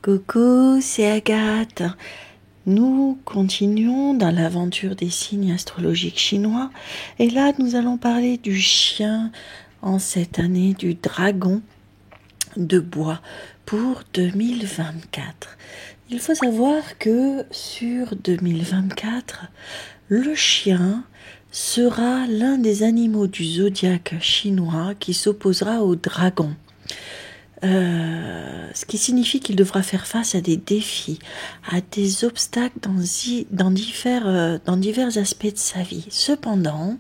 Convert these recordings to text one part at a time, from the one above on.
Coucou, c'est Agathe. Nous continuons dans l'aventure des signes astrologiques chinois et là nous allons parler du chien en cette année du dragon de bois pour 2024. Il faut savoir que sur 2024, le chien sera l'un des animaux du zodiaque chinois qui s'opposera au dragon. Ce qui signifie qu'il devra faire face à des défis, à des obstacles dans divers aspects de sa vie. Cependant,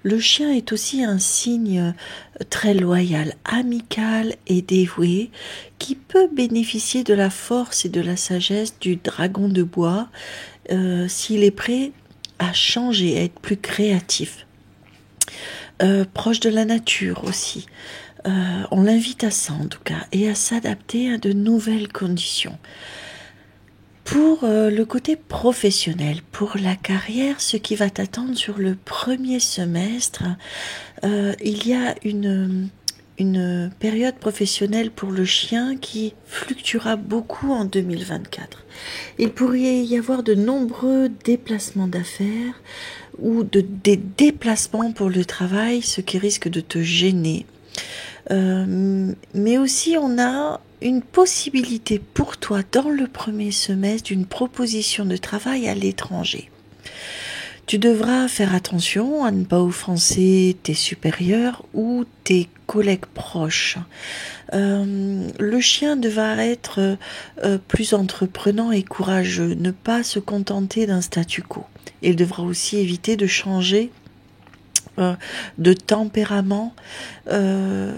le chien est aussi un signe très loyal, amical et dévoué qui peut bénéficier de la force et de la sagesse du dragon de bois s'il est prêt à changer, à être plus créatif. Proche de la nature aussi. On l'invite à ça en tout cas et à s'adapter à de nouvelles conditions. Pour le côté professionnel, pour la carrière, ce qui va t'attendre sur le premier semestre, il y a une période professionnelle pour le chien qui fluctuera beaucoup en 2024. Il pourrait y avoir de nombreux déplacements d'affaires ou des déplacements pour le travail, ce qui risque de te gêner. Mais aussi on a une possibilité pour toi dans le premier semestre d'une proposition de travail à l'étranger. Tu devras faire attention à ne pas offenser tes supérieurs ou tes collègues proches. Le chien devra être plus entreprenant et courageux, ne pas se contenter d'un statu quo. Il devra aussi éviter de changer de tempérament, de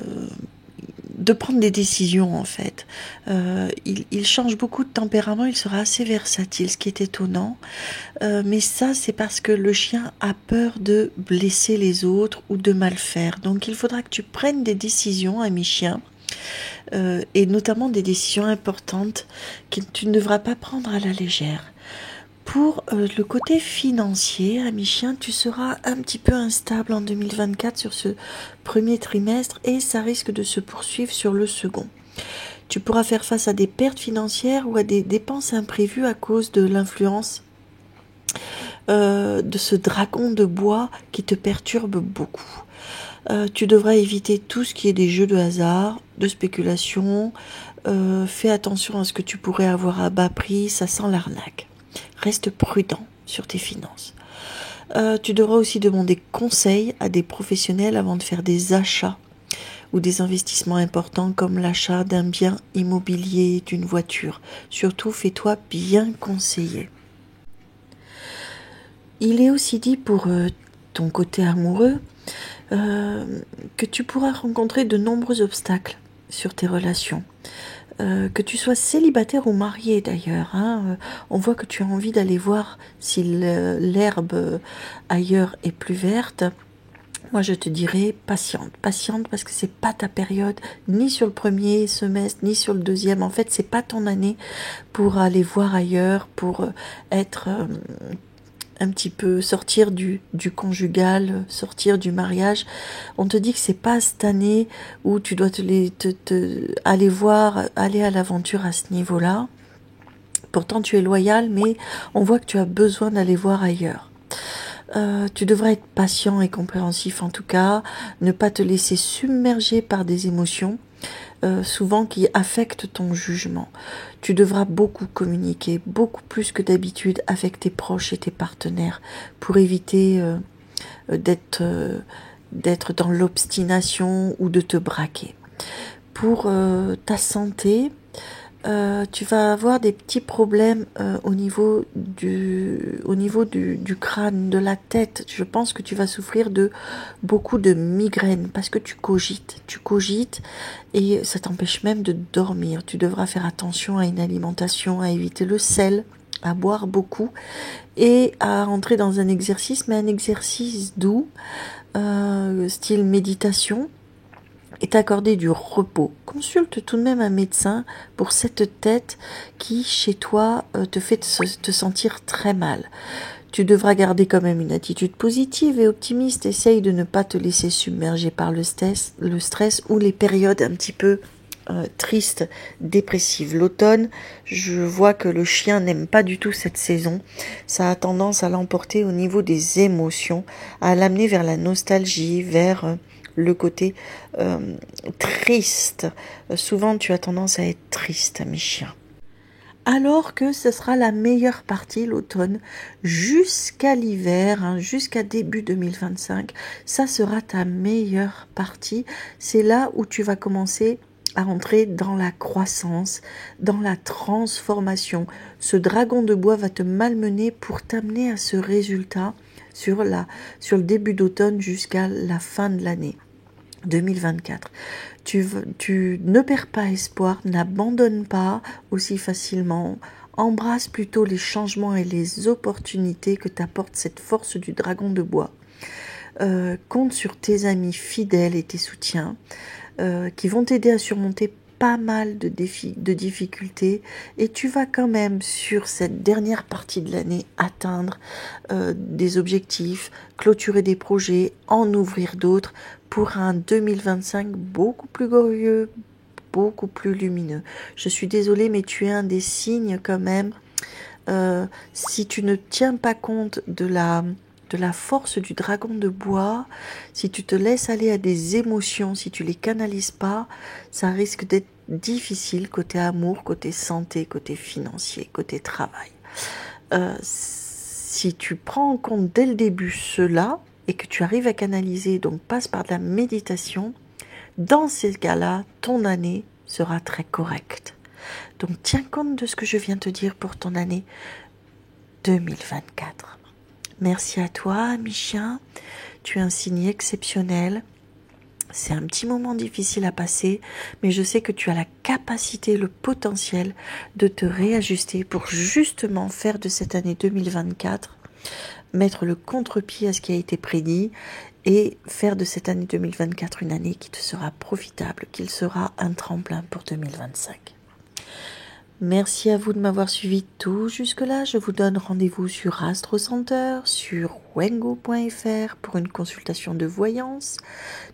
prendre des décisions en fait. Il change beaucoup de tempérament, il sera assez versatile, ce qui est étonnant. Mais ça, c'est parce que le chien a peur de blesser les autres ou de mal faire. Donc il faudra que tu prennes des décisions, ami chien, et notamment des décisions importantes que tu ne devras pas prendre à la légère. Pour le côté financier, ami chien, tu seras un petit peu instable en 2024 sur ce premier trimestre et ça risque de se poursuivre sur le second. Tu pourras faire face à des pertes financières ou à des dépenses imprévues à cause de l'influence de ce dragon de bois qui te perturbe beaucoup. Tu devras éviter tout ce qui est des jeux de hasard, de spéculation. Fais attention à ce que tu pourrais avoir à bas prix, ça sent l'arnaque. Reste prudent sur tes finances. Tu devras aussi demander conseil à des professionnels avant de faire des achats ou des investissements importants comme l'achat d'un bien immobilier, d'une voiture. Surtout, fais-toi bien conseiller. Il est aussi dit pour ton côté amoureux que tu pourras rencontrer de nombreux obstacles sur tes relations. Que tu sois célibataire ou marié d'ailleurs, on voit que tu as envie d'aller voir si l'herbe ailleurs est plus verte. Moi je te dirais patiente parce que c'est pas ta période, ni sur le premier semestre, ni sur le deuxième. En fait, c'est pas ton année pour aller voir ailleurs, pour être un petit peu sortir du conjugal, sortir du mariage. On te dit que c'est pas cette année où tu dois aller à l'aventure à ce niveau-là. Pourtant tu es loyal, mais on voit que tu as besoin d'aller voir ailleurs. Tu devrais être patient et compréhensif en tout cas, ne pas te laisser submerger par des émotions, souvent qui affectent ton jugement. Tu devras beaucoup communiquer, beaucoup plus que d'habitude avec tes proches et tes partenaires pour éviter d'être dans l'obstination ou de te braquer. Pour ta santé, tu vas avoir des petits problèmes au niveau du crâne, de la tête. Je pense que tu vas souffrir de beaucoup de migraines parce que tu cogites et ça t'empêche même de dormir. Tu devras faire attention à une alimentation, à éviter le sel, à boire beaucoup et à entrer dans un exercice, mais un exercice doux, style méditation, et t'accorder du repos. Consulte tout de même un médecin pour cette tête qui, chez toi, te fait te sentir très mal. Tu devras garder quand même une attitude positive et optimiste. Essaye de ne pas te laisser submerger par le stress ou les périodes un petit peu triste, dépressive. L'automne, je vois que le chien n'aime pas du tout cette saison. Ça a tendance à l'emporter au niveau des émotions, à l'amener vers la nostalgie, vers le côté triste. Souvent, tu as tendance à être triste, mes chiens. Alors que ce sera la meilleure partie, l'automne, jusqu'à l'hiver, jusqu'à début 2025, ça sera ta meilleure partie. C'est là où tu vas commencer à entrer dans la croissance, dans la transformation. Ce dragon de bois va te malmener pour t'amener à ce résultat sur le début d'automne jusqu'à la fin de l'année 2024. Tu ne perds pas espoir, n'abandonne pas aussi facilement, embrasse plutôt les changements et les opportunités que t'apporte cette force du dragon de bois. Compte sur tes amis fidèles et tes soutiens qui vont t'aider à surmonter pas mal de défis, de difficultés, et tu vas quand même sur cette dernière partie de l'année atteindre des objectifs, clôturer des projets, en ouvrir d'autres pour un 2025 beaucoup plus glorieux, beaucoup plus lumineux. Je suis désolée, mais tu es un des signes quand même. Si tu ne tiens pas compte de la force du dragon de bois, si tu te laisses aller à des émotions, si tu les canalises pas, ça risque d'être difficile côté amour, côté santé, côté financier, côté travail. Si tu prends en compte dès le début cela et que tu arrives à canaliser, donc passe par de la méditation, dans ces cas-là, ton année sera très correcte. Donc tiens compte de ce que je viens te dire pour ton année 2024. Merci à toi, mes chiens. Tu es un signe exceptionnel. C'est un petit moment difficile à passer, mais je sais que tu as la capacité, le potentiel de te réajuster pour justement faire de cette année 2024, mettre le contre-pied à ce qui a été prédit et faire de cette année 2024 une année qui te sera profitable, qu'il sera un tremplin pour 2025. Merci à vous de m'avoir suivi tout jusque-là. Je vous donne rendez-vous sur Astro Center, sur wengo.fr pour une consultation de voyance.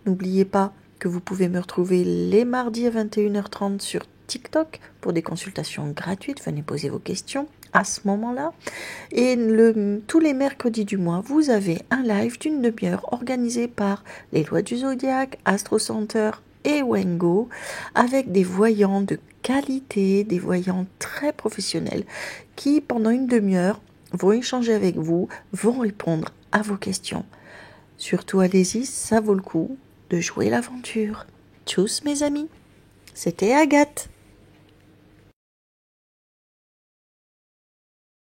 N'oubliez pas que vous pouvez me retrouver les mardis à 21h30 sur TikTok pour des consultations gratuites. Venez poser vos questions à ce moment-là. Et tous les mercredis du mois, vous avez un live d'une demi-heure organisé par les lois du Zodiaque, Astro Center et Wengo, avec des voyants de qualité, des voyants très professionnels qui, pendant une demi-heure, vont échanger avec vous, vont répondre à vos questions. Surtout, allez-y, ça vaut le coup de jouer l'aventure. Tchuss mes amis, c'était Agathe.